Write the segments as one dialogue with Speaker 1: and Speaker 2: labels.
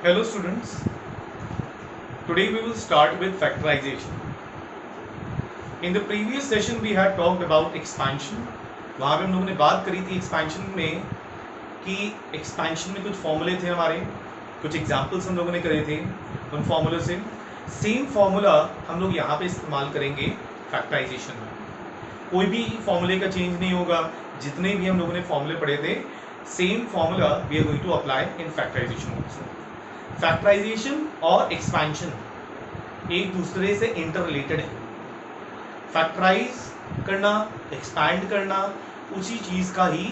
Speaker 1: Hello students, today we will start with factorization. In the previous session we had talked about expansion. वहाँ पे हम लोगों ने बात करी थी expansion में कि expansion में कुछ फॉर्मूले थे हमारे, कुछ एग्जाम्पल्स हम लोगों ने करे थे उन फॉर्मूले से. सेम फॉर्मूला हम लोग यहाँ पे इस्तेमाल करेंगे फैक्टराइजेशन में. कोई भी फॉर्मूले का चेंज नहीं होगा. जितने भी हम लोगों ने फॉर्मूले पढ़े थे same formula we are going to apply in factorisation also. Factorisation और एक्सपेंशन एक दूसरे से इंटर रिलेटेड है. फैक्टराइज करना, एक्सपैंड करना उसी चीज़ का ही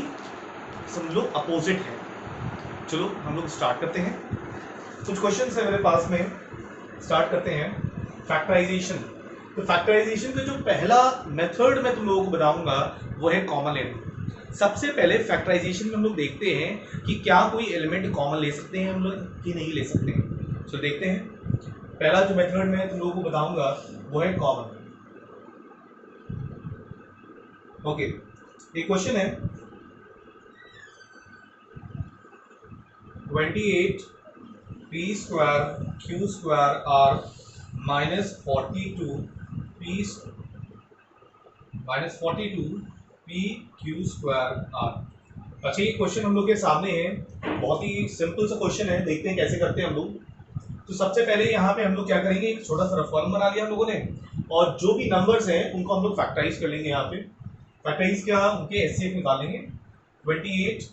Speaker 1: समझ लो अपोजिट है. चलो हम लोग स्टार्ट करते हैं. कुछ क्वेश्चन है मेरे पास में, स्टार्ट करते हैं. फैक्टराइजेशन. तो फैक्टराइजेशन का जो पहला मेथड मैं तुम लोगों को बताऊंगा वो है कॉमन लेना. सबसे पहले फैक्टराइजेशन में हम लोग देखते हैं कि क्या कोई एलिमेंट कॉमन ले सकते हैं हम लोग कि नहीं ले सकते हैं. तो देखते हैं. पहला जो मेथड मैं तुम लोगों को बताऊंगा वो है कॉमन. ओके, एक क्वेश्चन है 28 p square q square r -42 p q square r. अच्छा, ये क्वेश्चन हम लोग के सामने है. बहुत ही सिंपल सा क्वेश्चन है. देखते हैं कैसे करते हैं हम लोग. तो सबसे पहले यहाँ पे हम लोग क्या करेंगे, एक छोटा सा रफ बना लिया हम लोगों ने और जो भी नंबर्स हैं उनको हम लोग फैक्टराइज कर लेंगे. यहाँ पे फैक्टराइज क्या, उनके एचसीएफ निकालेंगे. 28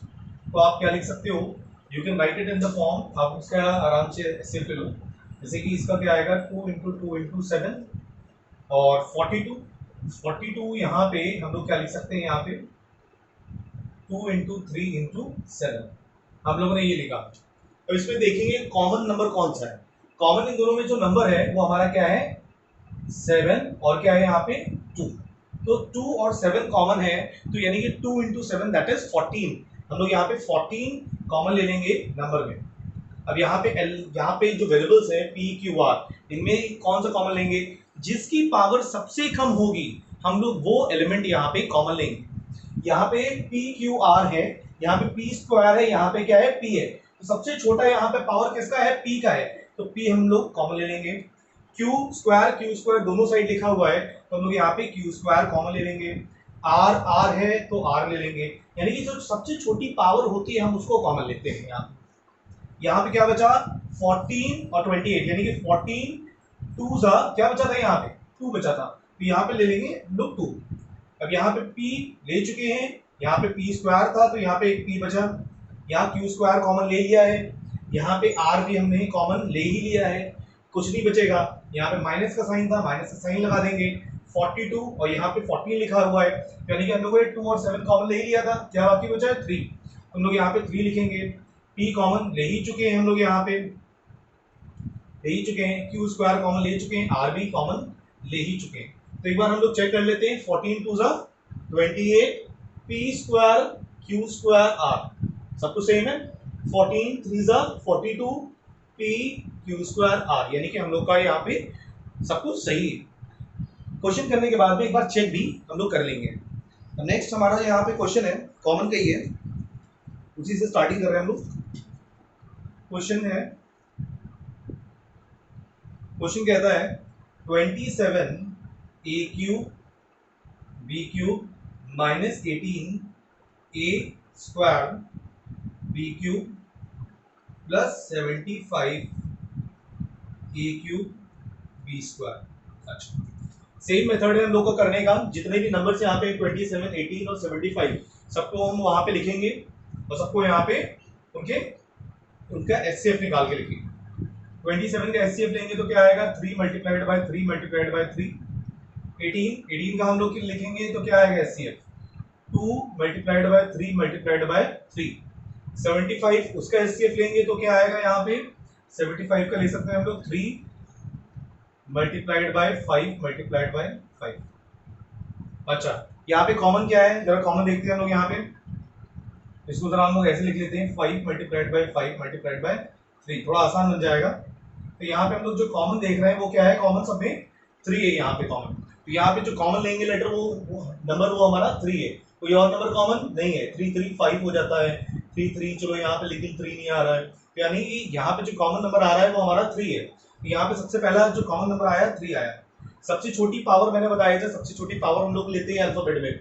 Speaker 1: तो आप क्या लिख सकते हो, you can write it in the form. आप उसका आराम से एचसीएफ ले लो. जैसे कि इसका क्या आएगा 2 × 2 × 7 और 42 यहाँ पे हम लोग क्या लिख सकते हैं, यहाँ पे 2 × 3 × 7 हम लोगों ने ये लिखा. अब इसमें देखेंगे कॉमन नंबर कौन सा है. कॉमन इन दोनों में जो नंबर है वो हमारा क्या है 7 और क्या है यहाँ पे 2. तो 2 और 7 कॉमन है तो यानी कि 2 × 7 दैट इज 14. हम लोग यहाँ पे 14 कॉमन ले लेंगे नंबर में. अब यहाँ पे जो वेरिएबल्स है p q r, इनमें कौन सा कॉमन लेंगे, जिसकी पावर सबसे कम होगी हम लोग वो एलिमेंट यहाँ पे कॉमन लेंगे. यहाँ पे p q r है, यहाँ पे p स्क्वायर है, यहाँ पे क्या है p है. तो सबसे छोटा यहाँ पे पावर किसका है, p का है. तो p हम लोग कॉमन ले लेंगे. q स्क्वायर दोनों साइड लिखा हुआ है तो हम लोग यहाँ पे q स्क्वायर कॉमन ले लेंगे. r है तो r ले लेंगे. यानी कि जो सबसे छोटी पावर होती है हम उसको कॉमन लेते हैं. यहाँ पे क्या बचा 14 और 28 यानी कि 14 2 क्या बचा था, यहाँ पे 2 बचा था तो यहाँ पे ले लेंगे लोग 2. अब यहाँ पे p ले चुके हैं, यहाँ पे p स्क्वायर था तो यहाँ पे एक p बचा. यहाँ q स्क्वायर कॉमन ले लिया है, यहाँ पे r भी हमने कॉमन ले ही लिया है. कुछ नहीं बचेगा. यहाँ पे माइनस का साइन था, माइनस का साइन लगा देंगे. 42 और यहाँ पे 14 लिखा हुआ है यानी कि हम लोगों ने 2 और 7 कॉमन ले ही लिया था. क्या बाकी बचा है 3. हम लोग यहाँ पे 3 लिखेंगे. p कॉमन ले ही चुके हैं हम लोग, यहाँ पे ले ही चुके हैं. q स्क्वायर कॉमन ले चुके हैं, r भी कॉमन ले ही चुके हैं. तो एक बार हम लोग चेक कर लेते हैं. 14 2 28 p square q square r सब कुछ सेम है. 14 3 42 p q स्क्वायर r यानी कि हम लोग का यहाँ पे सब कुछ सही है. क्वेश्चन करने के बाद में एक बार चेक भी हम लोग कर लेंगे. नेक्स्ट हमारा यहाँ पे क्वेश्चन है कॉमन का ही है, उसी से स्टार्टिंग कर रहे हैं हम लोग. क्वेश्चन कहता है 27 a³ b³ -18 a square b³ plus 75 a³ b square. अच्छा, सेम मेथड है हम लोग को करने का. जितने भी नंबर्स यहाँ पे 27 18 और 75 सबको हम वहाँ पे लिखेंगे और सबको यहाँ पे उनका एचसीएफ निकाल के लिखेंगे. 27 का एचसीएफ लेंगे तो क्या आएगा 3 × 3 × 3. 18 का हम लोग लिखेंगे तो क्या आएगा एचसीएफ 2 × 3 × 3. 75 उसका एचसीएफ लेंगे तो क्या आएगा, यहाँ पे 75 का ले सकते हैं हम लोग 3 × 5 × 5. अच्छा, यहाँ पे कॉमन क्या है, जरा कॉमन देखते हैं हम लोग. यहाँ पे इसको जरा हम लोग ऐसे लिख लेते हैं 5 × 5 × 3. थोड़ा आसान बन जाएगा. तो यहाँ पे हम लोग जो कॉमन देख रहे हैं वो क्या है, कॉमन सब में 3 है यहाँ पे कॉमन. तो यहाँ पे जो कॉमन लेंगे लेटर वो नंबर वो हमारा 3 है. कोई और नंबर कॉमन नहीं है. 3 3 5 हो जाता है, 3 चलो यहाँ पे लेकिन 3 नहीं आ रहा है, तो यानी कि यहाँ पे जो कॉमन नंबर आ रहा है वो हमारा 3 है। तो यहाँ पे सबसे पहला जो कॉमन नंबर आया 3 आया। सबसे छोटी पावर मैंने बताया था, सबसे छोटी पावर हम लोग लेते हैं अल्फाबेट में,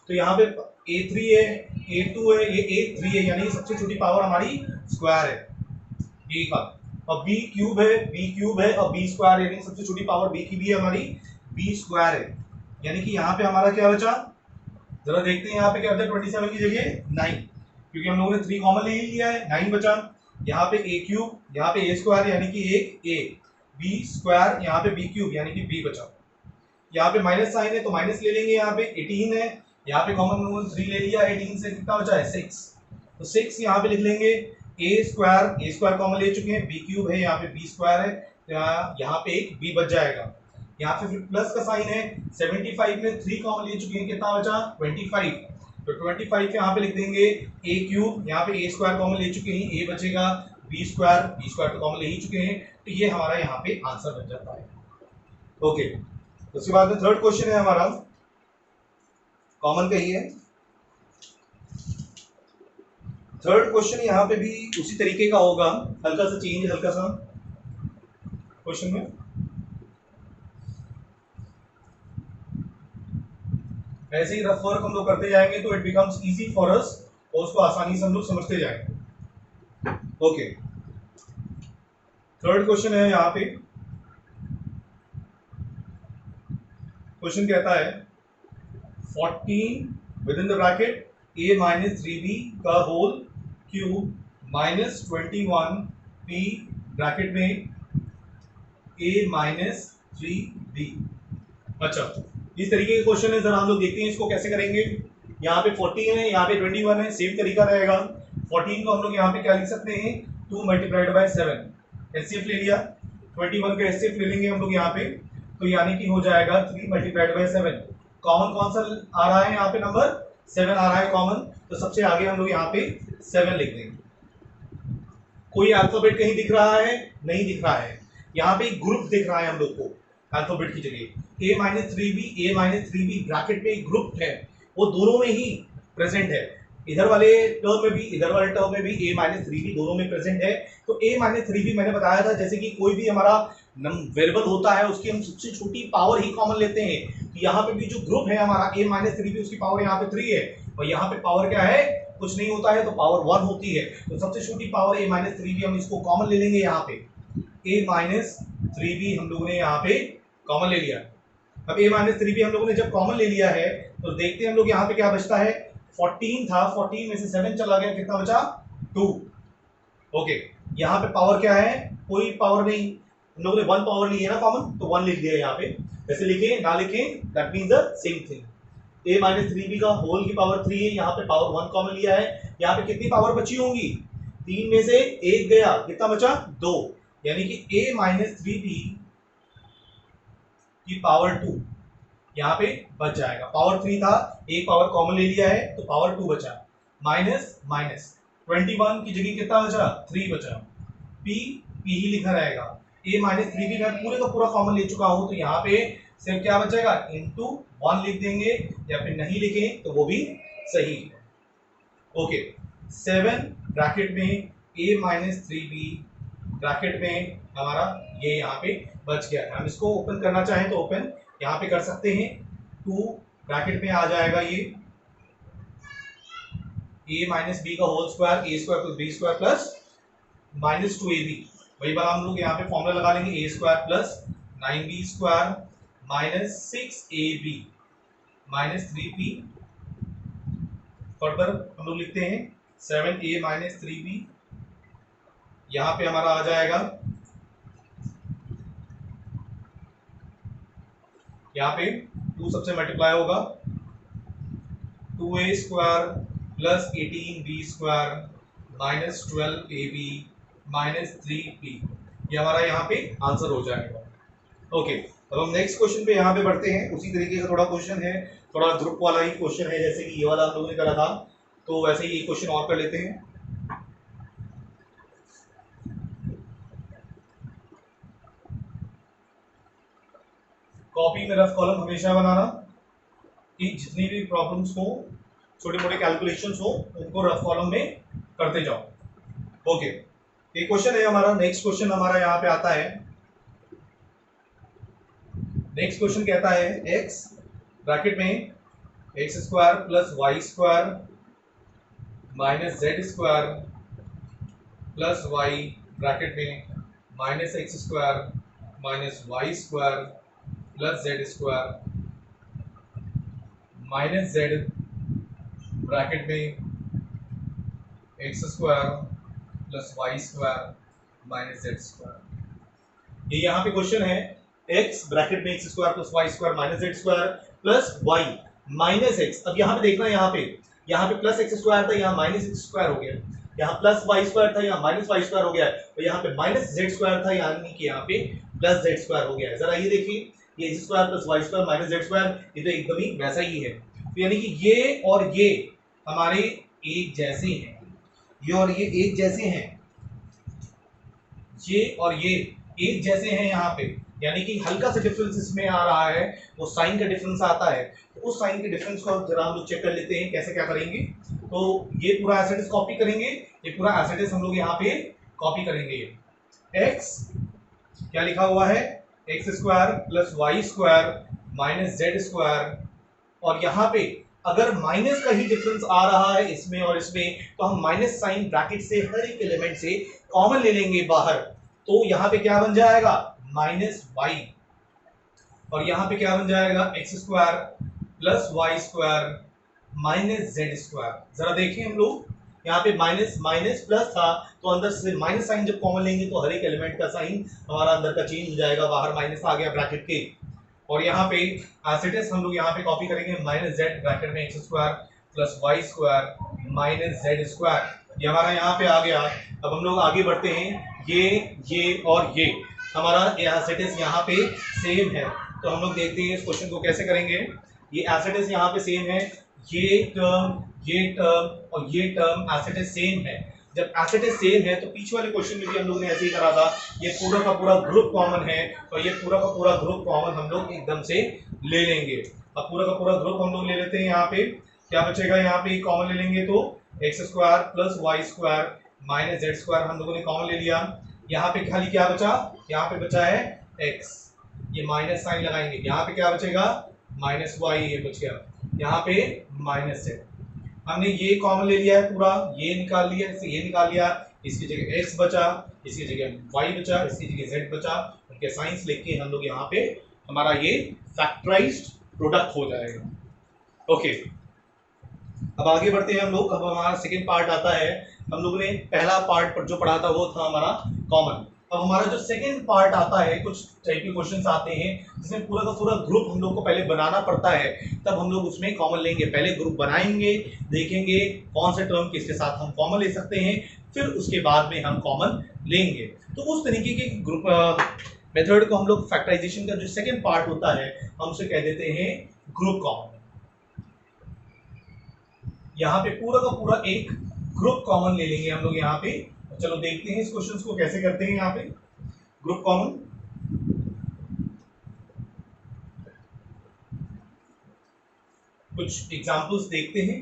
Speaker 1: तो यहाँ पे A3 है, A2 है, ये A3 है, यानी सबसे छोटी पावर हमारी स्क्वायर है ए का। और बी क्यूब है और बी स्क्वायर, यानी सबसे छोटी पावर बी की भी है हमारी, बी स्क्वायर है। यानी कि यहाँ पे हमारा क्या बचा, जरा देखते हैं यहाँ पे क्या बचा 27 की जगह 9, क्योंकि हम लोगों ने 3 कॉमन ले लिया है, 9 बचा। यहाँ पे ए क्यूब, यहाँ पे ए स्क्वायर यानी कि एक ए, बी स्क्वायर यहाँ पे बी क्यूब यानी कि बी बचा। यहाँ पे माइनस साइन है तो माइनस ले लेंगे, यहाँ पे 18 है, यहाँ पे कॉमन 3 ले लिया, 18 से कितना बचा है 6, तो 6 यहाँ पे लिख लेंगे। ए स्क्वायर कॉमन ले चुके हैं, बी क्यूब है, यहाँ पे बी स्क्वायर है, तो यहाँ पे एक बी बच जाएगा। यहाँ पे फिर प्लस का साइन है, 75 में 3 कॉमन ले चुके हैं, कितना बचा 25, तो 25 यहाँ पे लिख देंगे ए क्यूब, यहाँ पे ए स्क्वायर कॉमन ले चुके हैं, ए बचेगा, बी स्क्वायर तो कॉमन ले ही चुके हैं, तो ये हमारा यहाँ पे आंसर बन जाता है। ओके, उसके बाद में थर्ड क्वेश्चन है हमारा, कॉमन का ही है। थर्ड क्वेश्चन यहाँ पे भी उसी तरीके का होगा, हल्का सा चेंज, हल्का सा क्वेश्चन में। ऐसे ही रफ वर्क हम लोग करते जाएंगे तो it becomes easy for us, और उसको आसानी से हम लोग समझते जाएंगे। ओके, थर्ड क्वेश्चन है यहाँ पे, क्वेश्चन कहता है 14 within the bracket a minus 3b का whole cube minus 21p bracket में a माइनस 3b। अच्छा, इस तरीके के क्वेश्चन है, जरा हम लोग देखते हैं इसको कैसे करेंगे। यहाँ पे 14 है, यहाँ पे 21 है, सेम तरीका रहेगा। 14 को हम लोग यहाँ पे क्या लिख सकते हैं 2 मल्टीप्लाइड बाय 7, एचसीएफ ले लिया, 21 का एचसीएफ ले लेंगे हम लोग यहाँ पे, तो यानी कि हो जाएगा 3 मल्टीप्लाइड बाय 7। कॉमन कौन सा आ रहा है यहाँ पे, नंबर 7 आ रहा है कॉमन, तो सबसे आगे हम लोग यहाँ पे 7 लिख देंगे। कोई अल्फाबेट कहीं दिख रहा है, नहीं दिख रहा है, यहाँ पे एक ग्रुप दिख रहा है हम लोग को अल्फाबेट की जगह, a माइनस 3b ब्रैकेट में एक ग्रुप है, वो दोनों में ही प्रेजेंट है, इधर वाले टर्म में भी इधर वाले टर्म में भी a माइनस 3b दोनों में प्रेजेंट है। तो a माइनस 3b मैंने बताया था, जैसे कि कोई भी हमारा वेरिएबल होता है उसकी हम सबसे छोटी पावर ही कॉमन लेते हैं, तो यहाँ पे भी जो ग्रुप है हमारा a माइनस 3b, उसकी पावर यहाँ पे 3 है, और यहाँ पे पावर क्या है, कुछ नहीं होता है, तो पावर 1 होती है, तो सबसे छोटी पावर a माइनस 3b, हम इसको कॉमन ले लेंगे यहाँ पे, a माइनस 3b हम लोगों ने यहाँ पे कॉमन ले लिया। अब a माइनस 3b हम लोगों ने जब कॉमन ले लिया है, तो देखते हैं हम लोग यहाँ पे क्या बचता है, 14 था, 14 में से 7 चला गया, कितना बचा 2। ओके, यहाँ पे पावर क्या है, कोई पावर नहीं, हम लोगों ने 1 पावर ली है ना कॉमन, तो 1 लिख दिया यहाँ पे, वैसे लिखे ना लिखे that means the same thing. a minus 3b का होल की पावर 3 है, यहाँ पे पावर 1 कॉमन लिया है, यहाँ पे कितनी पावर बची होंगी, 3 में से 1 गया, कितना बचा 2, यानी कि a माइनस 3b की पावर 2 यहाँ पे बच जाएगा। पावर 3 था, एक पावर कॉमन ले लिया है, तो पावर 2 बचा, माइनस माइनस 21 की जगह कितना बचा 3 बचा, p ही लिखा रहेगा। a माइनस 3b मैं पूरे का पूरा कॉमन ले चुका हूं, तो यहाँ पे सिर्फ क्या बचेगा इंटू 1 लिख देंगे, या फिर नहीं लिखें तो वो भी सही है। ओके, 7 ब्रैकेट में a माइनस 3b ब्रैकेट में हमारा ये यहाँ पे बच गया है। हम इसको ओपन करना चाहें तो ओपन यहाँ पे कर सकते हैं, 2 ब्रैकेट में आ जाएगा ये a माइनस बी का whole square, a square plus B square plus minus 2ab, वही बात हम लोग यहाँ पे फॉर्मूला लगा लेंगे, a square plus 9b square minus 6ab minus 3p। Further हम लोग लिखते हैं 7a माइनस 3b, यहाँ पे हमारा आ जाएगा, यहाँ पे 2 सबसे मल्टीप्लाई होगा, 2a square plus 18b square minus 12ab minus 3p, ये हमारा यहाँ पे आंसर हो जाएगा। ओके, अब हम नेक्स्ट क्वेश्चन पे यहाँ पे बढ़ते हैं। उसी तरीके का थोड़ा क्वेश्चन है, थोड़ा ग्रुप वाला ही क्वेश्चन है, जैसे कि ये वाला हम लोगों ने करा था, तो वैसे ही एक क्वेश्चन और कर लेते हैं। कॉपी में रफ कॉलम हमेशा बनाना, कि जितनी भी प्रॉब्लम्स हो, छोटे मोटे कैलकुलेशंस हो, उनको रफ कॉलम में करते जाओ। ओके, एक क्वेश्चन है हमारा, नेक्स्ट क्वेश्चन हमारा यहाँ पे आता है। नेक्स्ट क्वेश्चन कहता है x ब्रैकेट में x square plus y square minus z square plus y bracket में minus x square minus y square plus z square minus z bracket में x square plus y square minus z square. ये यहाँ पे question है x bracket में x square plus y square minus z square plus y minus x. अब यहाँ पे देखना, यहाँ पे प्लस एक्स स्क्वायर था, यहाँ माइनस एक्स स्क्वायर हो गया, यहाँ प्लस वाई स्क्वायर था, यहाँ माइनस वाई स्क्वायर हो गया, और यहाँ पे माइनस जेड स्क्वायर था, यानी कि यहाँ पे प्लस जेड स्क्वायर हो गया है। जरा ये देखिए, ये x square plus y square minus z square, ये तो एकदम ही वैसा ही है। तो यानी कि ये और ये हमारे एक जैसे हैं, ये और ये एक जैसे हैं, ये और ये एक जैसे हैं यहाँ पे, यानी कि हल्का सा डिफरेंस इसमें आ रहा है, वो साइन का डिफरेंस आता है। तो उस साइन के डिफरेंस को जरा हम लोग चेक कर लेते हैं, कैसे क्या करेंगे। तो ये पूरा एज इट इज कॉपी करेंगे, ये पूरा एज इट इज हम लोग यहाँ पे कॉपी करेंगे। x क्या लिखा हुआ है, x square plus y square minus z square, और यहाँ पे अगर माइनस का ही डिफरेंस आ रहा है इसमें और इसमें, तो हम माइनस साइन ब्रैकेट से हर एक एलिमेंट से कॉमन ले लेंगे बाहर। तो यहाँ पे क्या बन जाएगा, माइनस वाई, और यहाँ पे क्या बन जाएगा, x square plus y square minus z square. जरा देखिए हम लोग, यहाँ पे माइनस माइनस प्लस था, तो अंदर से माइनस साइन जब कॉमन लेंगे तो हर एक एलिमेंट का साइन हमारा अंदर का चेंज हो जाएगा, बाहर माइनस आ गया ब्रैकेट के। और यहाँ पे एज इट इज हम लोग यहाँ पे कॉपी करेंगे, माइनस जेड ब्रैकेट में x square plus y square minus z square, ये हमारा यहाँ पे आ गया। अब हम लोग आगे बढ़ते हैं, ये और ये हमारा एज इट इज यहाँ पे सेम है। तो हम लोग देखते हैं इस क्वेश्चन को कैसे करेंगे। ये एज इट इज यहाँ पे सेम है, ये टर्म और ये term as it is same है। जब एज इट इज सेम है तो पीछे वाले क्वेश्चन में भी हम लोग ने ऐसे ही करा था, ये पूरा का पूरा ग्रुप कॉमन है, और ये पूरा का पूरा ग्रुप कॉमन हम लोग एकदम से ले लेंगे। अब पूरा का पूरा ग्रुप हम लोग ले लेते हैं, यहाँ पे क्या बचेगा, यहाँ पे कॉमन ले लेंगे तो x square plus y square minus z square हम लोगों ने कॉमन ले लिया। यहाँ पे खाली क्या बचा, यहाँ पे बचा है x, ये माइनस साइन लगाएंगे, यहाँ पे क्या बचेगा, माइनस वाई, ये बच गया, यहाँ पे माइनस जेड। हमने ये कॉमन ले लिया है पूरा, ये निकाल लिया, इससे ये निकाल लिया, इसकी जगह x बचा, इसकी जगह y बचा, इसकी जगह z बचा, उनके साइंस लेके हम लोग यहाँ पे हमारा ये फैक्टराइज्ड प्रोडक्ट हो जाएगा। ओके, अब आगे बढ़ते हैं हम लोग। अब हमारा सेकेंड पार्ट आता है, हम लोगों ने पहला पार्ट पर जो पढ़ा था वो था हमारा कॉमन। अब हमारा जो सेकेंड पार्ट आता है, कुछ टाइप के क्वेश्चंस आते हैं जिसमें पूरा का पूरा ग्रुप हम लोग को पहले बनाना पड़ता है, तब हम लोग उसमें कॉमन लेंगे। पहले ग्रुप बनाएंगे, देखेंगे कौन से टर्म किसके साथ हम कॉमन ले सकते हैं, फिर उसके बाद में हम कॉमन लेंगे। तो उस तरीके के ग्रुप मेथड को हम लोग फैक्टराइजेशन का जो सेकेंड पार्ट होता है हम उसे कह देते हैं ग्रुप कॉमन। यहाँ पे पूरा का पूरा एक ग्रुप कॉमन ले लेंगे हम लोग यहाँ पे। चलो देखते हैं इस क्वेश्चन को कैसे करते हैं। यहाँ पे ग्रुप कॉमन, कुछ एग्जांपल्स देखते हैं।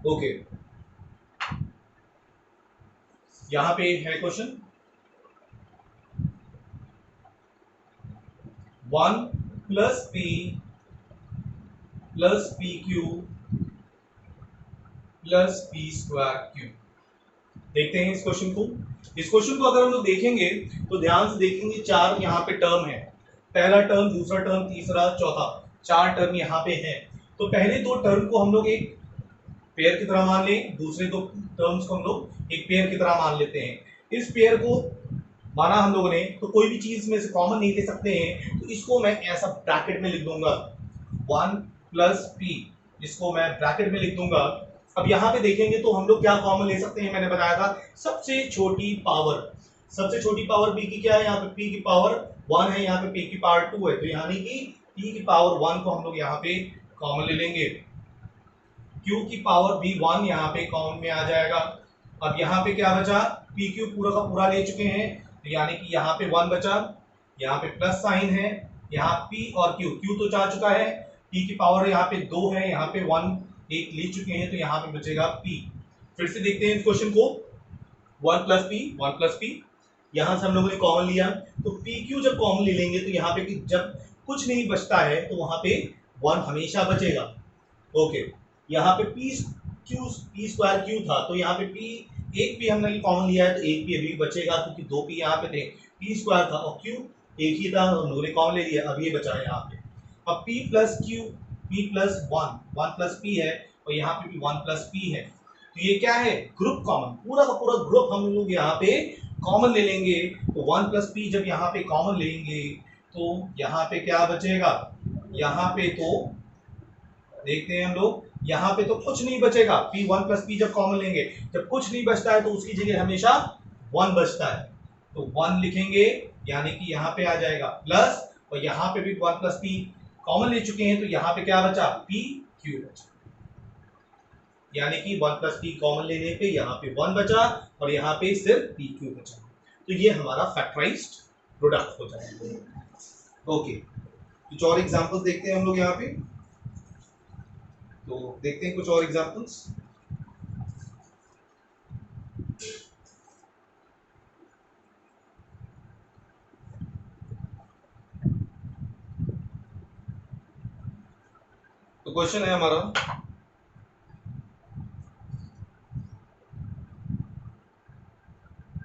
Speaker 1: ओके, यहाँ पे है question 1 plus P plus P Q plus P square Q. देखते हैं इस क्वेश्चन को। इस क्वेश्चन को अगर हम लोग देखेंगे तो ध्यान से देखेंगे, चार यहाँ पे टर्म है, पहला टर्म, दूसरा टर्म, तीसरा, चौथा, चार टर्म यहाँ पे हैं। तो पहले दो टर्म को हम लोग एक पेयर की तरह मान लें, दूसरे दो टर्म्स को हम लोग एक पेयर की तरह मान लेते हैं। इस पेयर को माना हम लोगों ने, तो कोई भी चीज में से कॉमन नहीं ले सकते हैं, तो इसको मैं ऐसा ब्रैकेट में लिख दूंगा 1 प्लस पी, इसको मैं ब्रैकेट में लिख दूंगा। अब यहाँ पे देखेंगे तो हम लोग क्या कॉमन ले सकते हैं, मैंने बताया था सबसे छोटी पावर। सबसे छोटी पावर p की क्या है, यहाँ पे p की पावर 1 है, यहाँ पे p की पावर 2 है, तो यानी कि p की पावर 1 को हम लोग यहाँ पे कॉमन ले लेंगे। q की पावर भी 1 यहाँ पे कॉमन में आ जाएगा। अब यहाँ पे क्या बचा, पी क्यू पूरा का पूरा ले चुके हैं, तो यानी कि यहाँ पे 1 बचा, यहाँ पे प्लस साइन है, यहाँ p और q, q तो जा चुका है, p की पावर यहाँ पे 2 है, यहाँ पे 1 एक ले चुके हैं, तो यहाँ पे बचेगा p। फिर से देखते हैं इस क्वेश्चन को, 1 प्लस p, यहाँ से हम लोगों ने कॉमन लिया, तो pq जब कॉमन ले लेंगे तो यहाँ पे जब कुछ नहीं बचता है तो वहां पे 1 हमेशा बचेगा। ओके, यहाँ पे p स्क्वायर q था, तो यहाँ पे एक p हमने कॉमन लिया है तो एक p अभी बचेगा, क्योंकि 2 p यहाँ पे थे, p स्क्वायर था और q एक ही था, हम लोगों ने कॉमन ले लिया, अब ये बचा है यहाँ पे। अब p प्लस 1 प्लस p है, और यहाँ पे भी 1 प्लस p है, तो ये क्या है, ग्रुप कॉमन, पूरा का पूरा ग्रुप हम लोग यहाँ पे कॉमन ले लेंगे। तो 1 प्लस p जब यहाँ पे कॉमन लेंगे तो यहाँ पे क्या बचेगा, यहाँ पे तो देखते हैं हम लोग, यहाँ पे तो कुछ नहीं बचेगा, p 1 प्लस p जब कॉमन लेंगे, जब कुछ नहीं बचता है तो उसकी जगह हमेशा 1 बचता है, तो 1 लिखेंगे, यानी कि यहाँ पे आ जाएगा प्लस, और यहाँ पे भी 1 प्लस p कॉमन ले चुके हैं, तो यहाँ पे क्या बचा, p q बचा, यानी कि 1 प्लस p कॉमन लेने पे यहाँ पे 1 बचा और यहाँ पे सिर्फ p q बचा, तो ये हमारा फैक्टराइज्ड प्रोडक्ट हो जाएगा। ओके, कुछ और एग्जांपल्स देखते हैं हम लोग यहाँ पे, तो देखते हैं कुछ और एग्जांपल्स। तो क्वेश्चन है हमारा,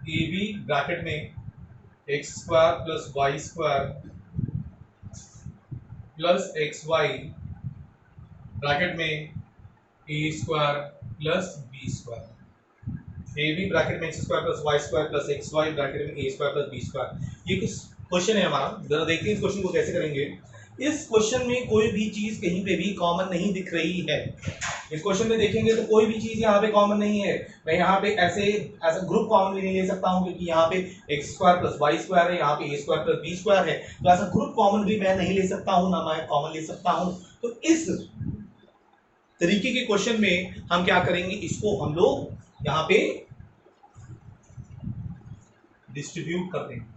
Speaker 1: ए बी ब्रैकेट में x square plus y square plus x y bracket में a square plus B square, a b bracket में x square plus y square plus x y bracket में a square plus B square, ये कुछ question है हमारा। जरा देखते हैं इस क्वेश्चन को कैसे करेंगे। इस क्वेश्चन में कोई भी चीज कहीं पे भी कॉमन नहीं दिख रही है, इस क्वेश्चन में देखेंगे तो कोई भी चीज यहाँ पे कॉमन नहीं है। मैं यहाँ पे ऐसा ग्रुप कॉमन भी नहीं ले सकता हूँ, क्योंकि यहाँ पे x square plus y square है, यहाँ पे a square plus B square है, तो ऐसा ग्रुप कॉमन भी मैं नहीं ले सकता हूँ, ना मैं कॉमन ले सकता हूँ। तो इस तरीके के क्वेश्चन में हम क्या करेंगे, इसको हम लोग यहाँ पे डिस्ट्रीब्यूट कर देंगे।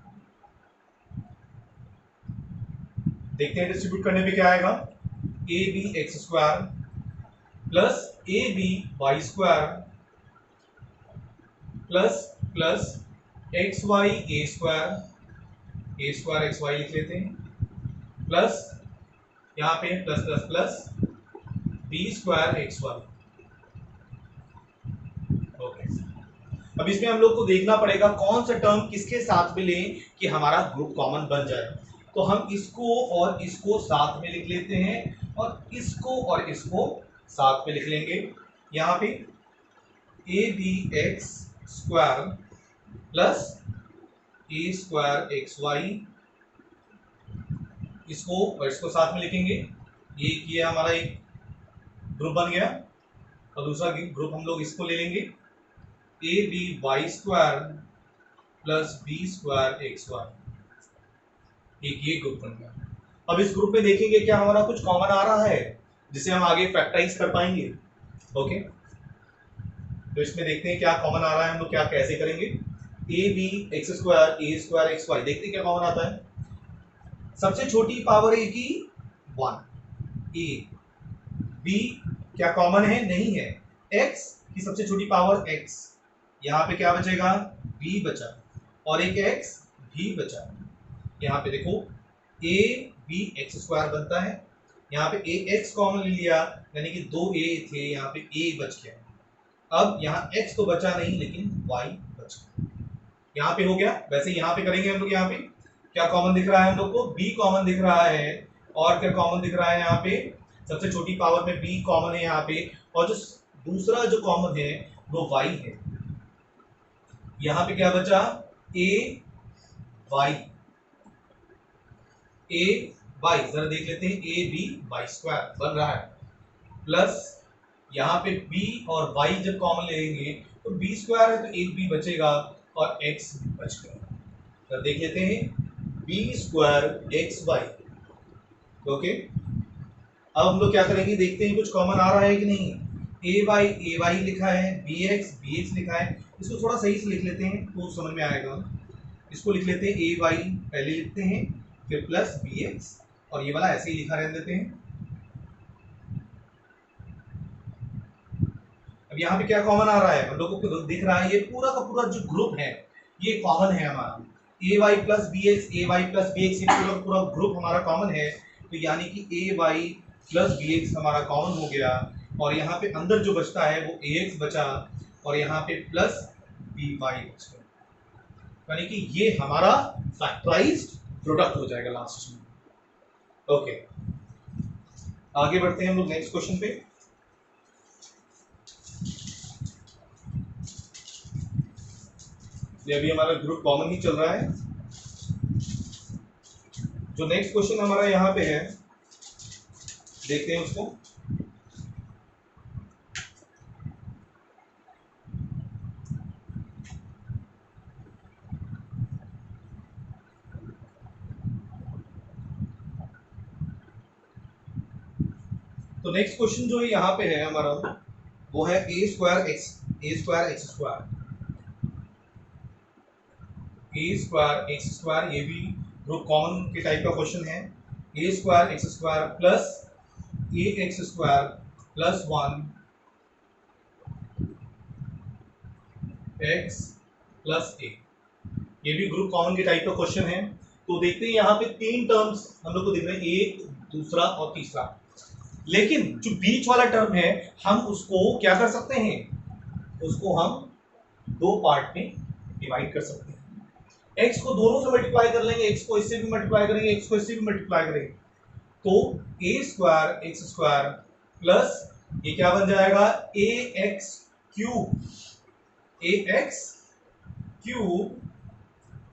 Speaker 1: देखते हैं डिस्ट्रीब्यूट करने पे क्या आएगा, a b x square plus a b y square plus x y a square x y लिख लेते हैं, प्लस यहाँ पे plus plus plus B square x y. Okay, अब इसमें हम लोग को देखना पड़ेगा कौन सा टर्म किसके साथ में लें कि हमारा ग्रुप कॉमन बन जाए। तो हम इसको और इसको साथ में लिख लेते हैं, और इसको साथ में लिख लेंगे। यहाँ पे a b x square plus a square x y, इसको और इसको साथ में लिखेंगे। ये किया हमारा एक ग्रुप बन गया, और दूसरा ग्रुप हम लोग इसको ले लेंगे, a b y square plus B square x y, एक ये ग्रुप बन गया। अब इस ग्रुप में देखेंगे क्या हमारा कुछ कॉमन आ रहा है जिसे हम आगे फैक्टराइज कर पाएंगे। ओके, तो इसमें देखते हैं क्या कॉमन आ रहा है, हम लोग क्या कैसे करेंगे। A b x square x y, देखते हैं क्या कॉमन आता है। सबसे छोटी पावर ए की 1, ए बी क्या कॉमन है, नहीं है, एक्स की सबसे छोटी पावर एक्स, यहाँ पे क्या बचेगा, बी बचा, और एक एक्स भी बचा। यहाँ पे देखो ए बी एक्स स्क्वायर बनता है, यहाँ पे ए एक्स कॉमन ले लिया, यानी कि 2 ए थे, यहाँ पे ए बच गया। अब यहाँ एक्स तो बचा नहीं, लेकिन वाई बच गया, यहाँ पे हो गया। वैसे यहाँ पे करेंगे हम लोग, यहाँ पे क्या कॉमन दिख रहा है हम लोग को, बी कॉमन दिख रहा है, और क्या कॉमन दिख रहा है, यहाँ पे सबसे छोटी पावर में बी कॉमन है यहाँ पे, और जो दूसरा जो कॉमन है वो वाई है। यहाँ पे क्या बचा, ए वाई, जरा देख लेते हैं, ए बी वाई स्क्वायर बन रहा है, प्लस यहाँ पे b और y जब कॉमन लेंगे तो b स्क्वायर है तो एक b बचेगा और x बच गया। तो देख लेते हैं b square x y. Okay, अब हम लोग क्या करेंगे, देखते हैं कुछ कॉमन आ रहा है कि नहीं। ए वाई लिखा है, बी एक्स लिखा है, इसको थोड़ा सही से लिख लेते हैं तो समझ में आएगा। इसको लिख लेते हैं ए वाई पहले लिखते हैं, फिर प्लस बी एक्स, और ये वाला ऐसे ही लिखा रहने देते हैं। अब यहाँ पे क्या कॉमन आ रहा है, हम लोगों को दिख रहा है ये पूरा का पूरा जो ग्रुप है ये कॉमन है हमारा, ए वाई प्लस बी एक्स, ए वाई प्लस बी एक्स, ये पूरा का पूरा ग्रुप हमारा कॉमन है। तो यानी कि ए वाई प्लस बी एक्स हमारा कॉमन हो गया, और यहाँ पे अंदर जो बचता है वो ए एक्स बचा, और यहाँ पे प्लस बी वाई बचा, यानी कि ये हमारा फैक्टराइज्ड प्रोडक्ट हो जाएगा लास्ट में। ओके, आगे बढ़ते हैं हम लोग नेक्स्ट क्वेश्चन पे। ये अभी हमारा ग्रुप कॉमन ही चल रहा है। जो नेक्स्ट क्वेश्चन हमारा यहाँ पे है, देखते हैं उसको। तो नेक्स्ट क्वेश्चन जो है यहाँ पे है हमारा, वो है a square x square, a square x square, ये भी ग्रुप कॉमन के टाइप का क्वेश्चन है। A square x square plus a x square plus 1 x plus a, ये भी ग्रुप कॉमन के टाइप का क्वेश्चन है। तो देखते हैं यहाँ पे तीन टर्म्स हम लोग को दिख रहे हैं, एक, दूसरा और तीसरा। लेकिन जो बीच वाला टर्म है हम उसको क्या कर सकते हैं, उसको हम दो पार्ट में डिवाइड कर सकते हैं। x को दोनों से मल्टीप्लाई कर लेंगे, x को इससे भी मल्टीप्लाई करेंगे, x को इससे भी मल्टीप्लाई करेंगे, तो a square x square plus ये क्या बन जाएगा, a x cube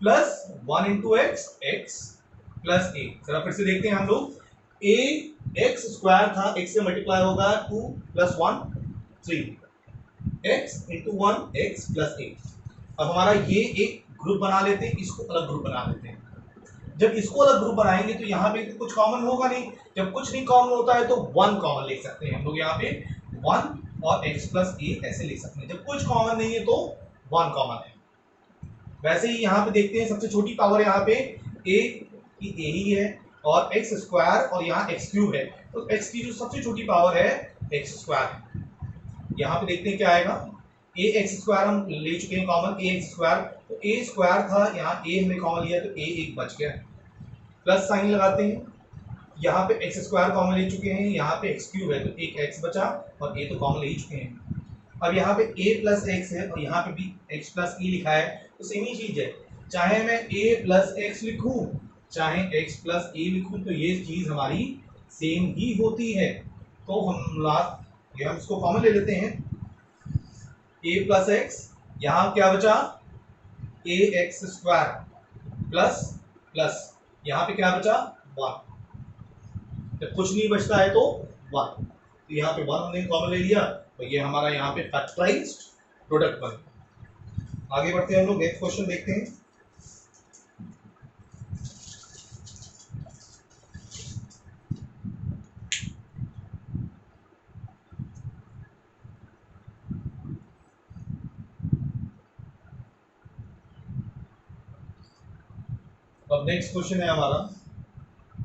Speaker 1: plus 1 into x plus a. जरा फिर से देखते हैं हम लोग, ए एक्स स्क्वायर था, x से मल्टीप्लाई होगा 2 plus 1 3, x into 1 x plus a. अब हमारा ये एक ग्रुप बना लेते हैं, इसको अलग ग्रुप बना लेते हैं। जब इसको अलग ग्रुप बनाएंगे तो यहाँ पे कुछ कॉमन होगा नहीं, जब कुछ नहीं कॉमन होता है तो 1 कॉमन ले सकते हैं हम लोग, यहाँ पे 1 और x प्लस ए ऐसे ले सकते हैं। जब कुछ कॉमन नहीं है तो 1 कॉमन है। वैसे ही यहाँ पे देखते हैं, सबसे छोटी पावर यहाँ पे a की a ही है, और एक्स स्क्वायर और यहाँ एक्स क्यूब है, तो x की जो सबसे छोटी पावर है एक्स स्क्वायर है। यहाँ पे देखते हैं क्या आएगा, ए एक्स स्क्वायर हम ले चुके हैं कॉमन, ए एक्स स्क्वायर, तो ए स्क्वायर था, यहाँ ए हमने कॉमन लिया तो ए एक बच गया, प्लस साइन लगाते हैं। यहाँ पे एक्स स्क्वायर कॉमन ले चुके हैं, यहाँ पे एक्स क्यूब है तो एक एक्स बचा, और ए तो कॉमन ले ही चुके हैं। अब यहाँ पे a प्लस एक्स है और यहाँ पे भी x प्लस ई लिखा है, तो सेम ही चीज है, चाहे मैं a प्लस एक्स लिखूं चाहे x प्लस ए लिखूं तो ये चीज हमारी सेम ही होती है। तो हम इसको कॉमन ले लेते हैं, a प्लस एक्स, यहाँ क्या बचा ए एक्स स्क्वायर प्लस प्लस यहाँ पे क्या बचा 1, जब कुछ नहीं बचता है तो 1, तो यहाँ पे 1 हमने कॉमन ले लिया, तो ये हमारा यहाँ पे फैक्टराइज्ड प्रोडक्ट बन गया। आगे बढ़ते हैं हम लोग, नेक्स्ट क्वेश्चन देखते हैं। अब नेक्स्ट क्वेश्चन है हमारा,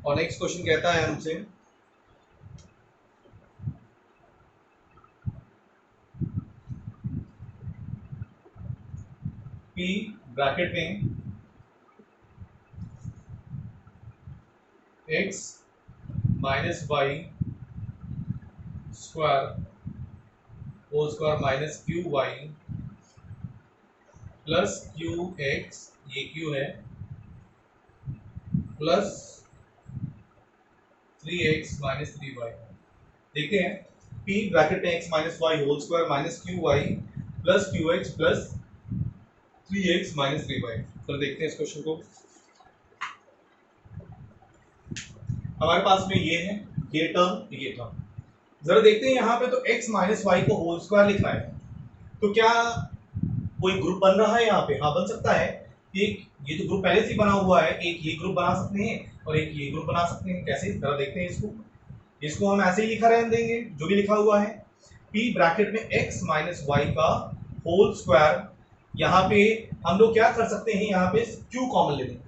Speaker 1: और नेक्स्ट क्वेश्चन कहता है हमसे P ब्रैकेट में x minus y square whole square minus q y plus q x, ये क्यू है, प्लस 3x माइनस 3y। देखते हैं, P ब्रैकेट में x minus y whole square minus q y plus q x plus 3x minus 3y। तो देखते हैं इस question को। हमारे पास में ये है, ये टर्म। जरा देखते हैं यहाँ पे, तो x माइनस वाई को होल स्क्वायर लिखा है, तो क्या कोई ग्रुप बन रहा है यहाँ पे? हाँ, बन सकता है। एक ये तो ग्रुप पहले से ही बना हुआ है, एक ये ग्रुप बना सकते हैं और एक ये ग्रुप बना सकते हैं। कैसे, जरा देखते हैं इसको हम ऐसे ही लिखा रहने देंगे जो भी लिखा हुआ है। P ब्रैकेट में x माइनस वाई का होल स्क्वायर, यहाँ पे हम लोग क्या कर सकते हैं, यहाँ पे q कॉमन ले लेंगे।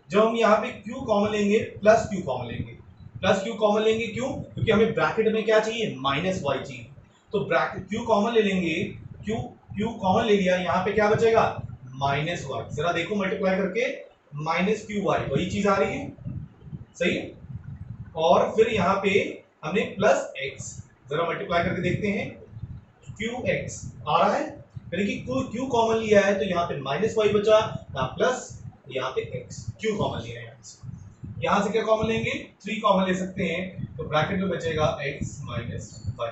Speaker 1: जब हम यहाँ पे q कॉमन लेंगे प्लस q कॉमन लेंगे, क्यों? क्योंकि हमें ब्रैकेट में क्या चाहिए, माइनस वाई चाहिए। तो ब्रैकेट क्यू कॉमन ले लेंगे, क्यू क्यू कॉमन ले लिया, यहाँ पे क्या बचेगा माइनस वाई। जरा देखो मल्टीप्लाई करके माइनस क्यू वाई, वही चीज आ रही है, सही है। और फिर यहाँ पे हमने प्लस एक्स, जरा मल्टीप्लाई करके देखते हैं, क्यू एक्स आ रहा है, यानी कि क्यू कॉमन लिया है तो यहाँ पे माइनस वाई बचा, यहाँ प्लस, यहाँ पे एक्स, क्यू कॉमन लिया है यहाँ से क्या कॉमन लेंगे, 3 कॉमन ले सकते हैं, तो ब्रैकेट में बचेगा x माइनस वाई।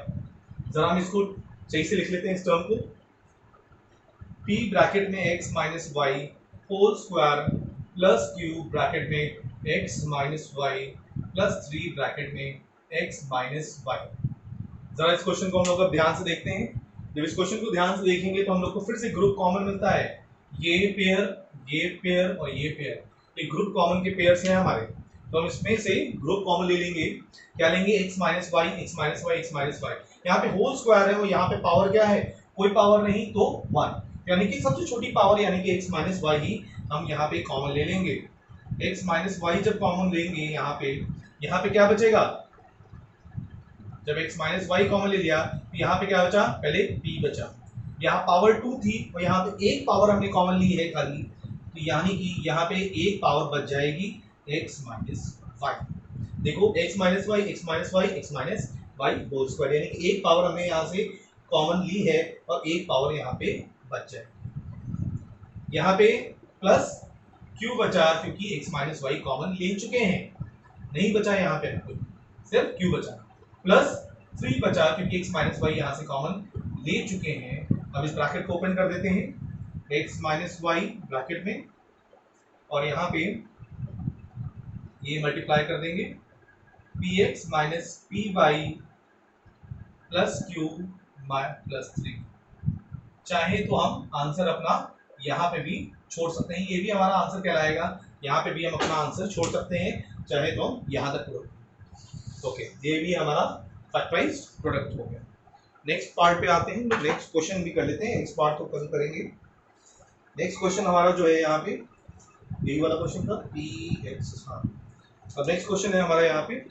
Speaker 1: जरा हम इसको सही से लिख लेते हैं इस टर्म को, p ब्रैकेट में x minus y whole square plus q bracket में x minus y plus 3 bracket में x माइनस वाई। जरा इस क्वेश्चन को हम लोग ध्यान से देखते हैं। जब इस क्वेश्चन को ध्यान से देखेंगे तो हम लोग को फिर से ग्रुप कॉमन मिलता है, ये पेयर और ये पेयर, ये ग्रुप कॉमन के पेयर्स हैं हमारे, तो हम इसमें से ग्रुप कॉमन ले लेंगे, क्या लेंगे x minus y, x minus y, x minus y. यहाँ पे होल स्क्वायर है और यहाँ पे पावर क्या है, कोई पावर नहीं तो 1, यानी कि सबसे छोटी पावर यानी कि x माइनस वाई ही हम यहाँ पे कॉमन ले लेंगे। x माइनस वाई जब कॉमन लेंगे यहाँ पे क्या बचेगा, जब x माइनस वाई कॉमन ले लिया तो यहाँ पे क्या बचा, पहले p बचा, यहाँ पावर 2 थी और यहाँ पे एक पावर हमने कॉमन ली है खाली, तो यानी कि यहाँ पे एक पावर बच जाएगी x माइनस वाई। देखो x minus y, x minus y, x minus y whole square, यानी कि एक पावर हमने यहाँ से कॉमन ली है और एक पावर यहाँ पे बच जाए। यहाँ पे प्लस q बचा क्योंकि x माइनस वाई कॉमन ले चुके हैं, नहीं बचा यहाँ पे सिर्फ q बचा, प्लस 3 बचा क्योंकि x माइनस वाई यहाँ से कॉमन ले चुके हैं। अब इस ब्रैकेट को ओपन कर देते हैं, x माइनस वाई ब्रैकेट में, और यहाँ पे ये मल्टीप्लाई कर देंगे, px minus p y plus q plus 3। चाहे तो हम आंसर अपना यहाँ पे भी छोड़ सकते हैं, ये भी हमारा आंसर कहलाएगा, यहाँ पे भी हम अपना आंसर छोड़ सकते हैं, चाहे तो हम यहाँ तक प्रोडक्ट। ओके, ये भी हमारा फैक्टराइज्ड प्रोडक्ट हो गया। नेक्स्ट पार्ट पे आते हैं, नेक्स्ट क्वेश्चन भी कर लेते हैं, नेक्स्ट पार्ट तो कल करेंगे। नेक्स्ट क्वेश्चन हमारा जो है यहाँ पे यही वाला क्वेश्चन था, px, हाँ। अब नेक्स्ट क्वेश्चन है हमारा यहाँ पे,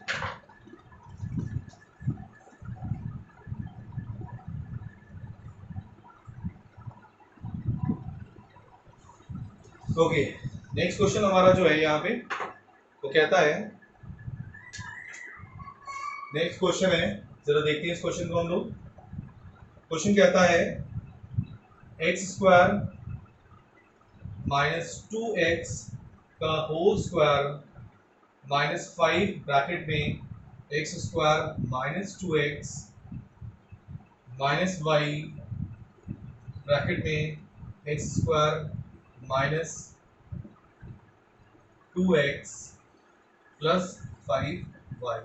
Speaker 1: ओके नेक्स्ट क्वेश्चन हमारा जो है यहाँ पे वो कहता है, नेक्स्ट क्वेश्चन है, जरा देखते हैं इस क्वेश्चन को हम लोग। क्वेश्चन कहता है एक्स स्क्वायर माइनस 2x का होल स्क्वायर माइनस 5 ब्रैकेट में x square minus 2x minus y bracket में x square minus 2x plus 5y,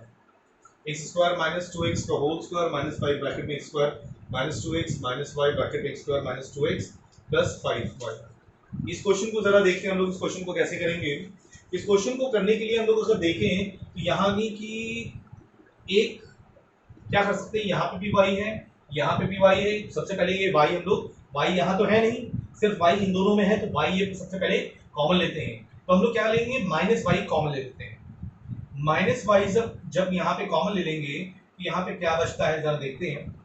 Speaker 1: x square minus 2x का होल स्क्वायर माइनस 5 ब्रैकेट में x square minus 2x minus y bracket में x square minus 2x plus 5y। इस question को जरा देखते हैं हम लोग, इस क्वेश्चन को कैसे करेंगे। इस क्वेश्चन को करने के लिए हम लोग अगर देखें तो यहाँ की एक क्या कर सकते हैं, यहाँ पे भी y है, यहाँ पे भी y है। सबसे पहले ये y, हम लोग y यहाँ तो है नहीं, सिर्फ y इन दोनों में है, तो y ये सबसे पहले कॉमन लेते हैं, तो हम लोग क्या लेंगे, माइनस वाई कॉमन ले लेते हैं। माइनस वाई जब यहाँ पे कॉमन ले लेंगे तो यहाँ पे क्या बचता है, जरा देखते हैं।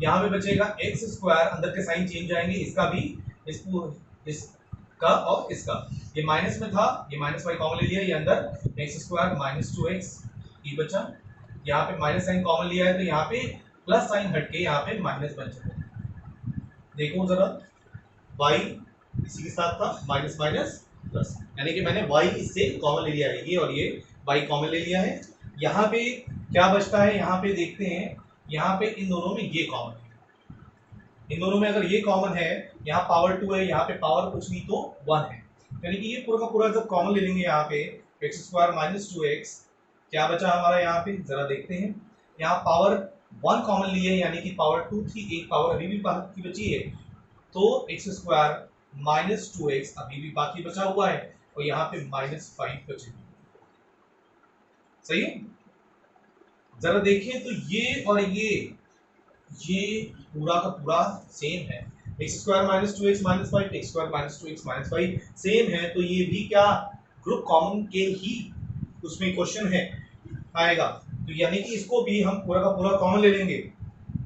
Speaker 1: यहाँ पे बचेगा एक्स स्क्वायर, अंदर के साइन चेंज आएंगे, इसका भी, इसका और इसका, ये माइनस में था, ये माइनस वाई कॉमन ले लिया, ये अंदर एक्स स्क्वायर माइनस 2x ये बचा, यहाँ पे माइनस साइन कॉमन लिया है तो यहाँ पे प्लस साइन हटके यहाँ पे माइनस बन जाएगा। देखो जरा, y इसी के साथ था, माइनस माइनस प्लस, यानी कि मैंने y इससे कॉमन ले लिया है, ये और ये y कॉमन ले लिया है। यहाँ पे क्या बचता है, यहाँ पे देखते हैं, यहाँ पे इन दोनों में ये कॉमन है, इन दोनों में अगर ये कॉमन है, यहाँ पावर 2 है, यहाँ पे पावर कुछ नहीं तो 1 है, यानी कि ये पूरा का पूरा जब कॉमन ले लेंगे यहाँ पे एक्स स्क्वायर माइनस 2x, क्या बचा हमारा यहाँ पे, जरा देखते हैं। यहाँ पावर 1 कॉमन लिए, यानी कि पावर 2 थी, एक पावर अभी भी बाकी बची है, तो एक्स स्क्वायर माइनस 2x अभी भी बाकी बचा हुआ है, और यहाँ पे माइनस 5 बचे। सही है, जरा देखें तो ये और ये पूरा का पूरा सेम है, x square minus 2x minus 5, x square minus 2x minus 5 same है, तो ये भी क्या ग्रुप कॉमन के ही उसमें क्वेश्चन है आएगा, तो यानी कि इसको भी हम पूरा का पूरा कॉमन ले लेंगे।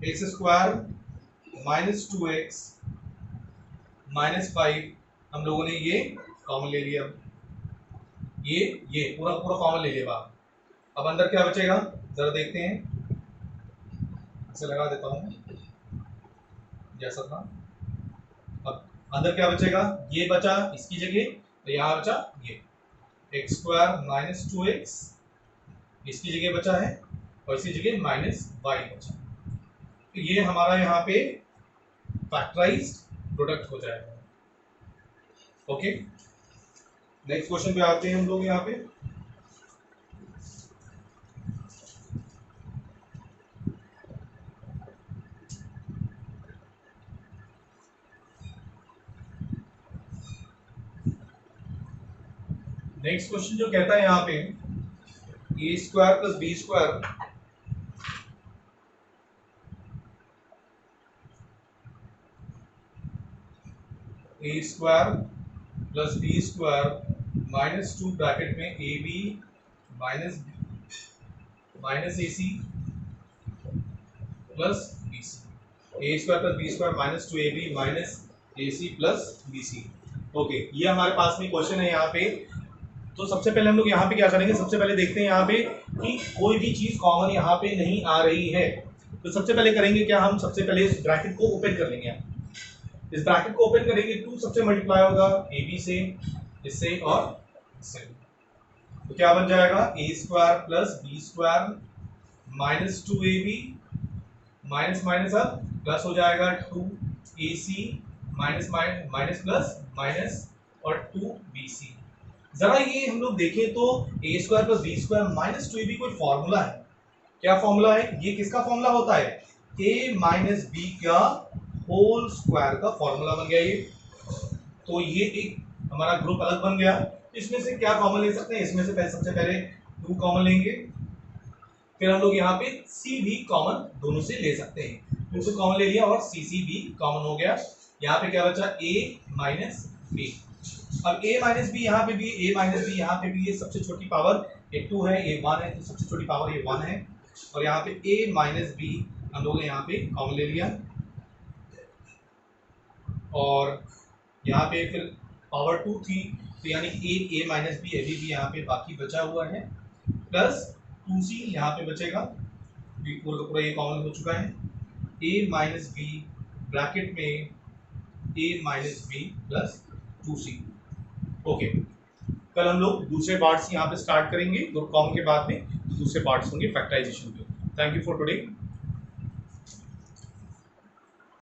Speaker 1: X square minus 2x minus 5 हम लोगों ने ये कॉमन ले लिया, ये पूरा पूरा कॉमन ले लिया बाहर। अब अंदर क्या बचेगा जरा देखते हैं, इसे लगा देता हूं जैसा था। अब अंदर क्या बचेगा, ये बचा इसकी जगह, तो यहां बचा ये एक्स स्क्वायर माइनस 2x इसकी जगह बचा है, और इसी जगह माइनस वाई बचा। तो ये हमारा यहाँ पे फैक्टराइज्ड प्रोडक्ट हो जाएगा। ओके, नेक्स्ट क्वेश्चन पे आते हैं हम लोग। यहाँ पे नेक्स्ट क्वेश्चन जो कहता है यहाँ पे a square plus B square a square plus B square minus 2 bracket में a b minus a c plus b c. A square plus B square minus 2 a b minus a c plus b c. Okay, ये हमारे पास में question है यहाँ पे। तो सबसे पहले हम लोग यहाँ पे क्या करेंगे, सबसे पहले देखते हैं यहाँ पे कि कोई भी चीज कॉमन यहाँ पे नहीं आ रही है। तो सबसे पहले करेंगे क्या, हम सबसे पहले इस ब्रैकेट को ओपन कर लेंगे। इस ब्रैकेट को ओपन करेंगे, 2 सबसे मल्टीप्लाई होगा ए बी से, इससे और इससे, तो क्या बन जाएगा a square plus B square minus 2 a b minus minus अब प्लस हो जाएगा 2 a c minus minus plus minus और 2 बी सी। जरा ये हम लोग देखें तो a square plus B square minus 2 a b कोई फॉर्मूला है, क्या फॉर्मूला है, ये किसका फॉर्मूला होता है, ए माइनस बी का होल स्क्वायर का फॉर्मूला बन गया ये। तो ये एक हमारा ग्रुप अलग बन गया। इसमें से क्या कॉमन ले सकते हैं, इसमें से पहले सबसे पहले 2 कॉमन लेंगे, फिर हम लोग यहाँ पे सी भी कॉमन दोनों से ले सकते हैं। 2 से कॉमन ले लिया और सी भी कॉमन हो गया। यहाँ पे क्या बचा ए माइनस बी। अब a माइनस बी यहाँ पे भी, a माइनस बी यहाँ पे भी, ये सबसे छोटी पावर ये 2 है, ये 1 है, तो सबसे छोटी पावर ये 1 है। और यहाँ पे a माइनस बी हम लोग ने यहाँ पे कॉमन ले लिया, और यहाँ पे फिर पावर 2 थी, तो यानी a माइनस बी अभी भी यहाँ पे बाकी बचा हुआ है, प्लस 2c यहाँ पे बचेगा, पूरा का पूरा ये कॉमन हो चुका है। a माइनस बी ब्रैकेट में a minus b plus 2c। Okay, कल हम लोग दूसरे पार्ट्स यहाँ पे स्टार्ट करेंगे, तो कॉमन के बाद में दूसरे पार्ट्स होंगे फैक्टराइजेशन के। Thank you for today.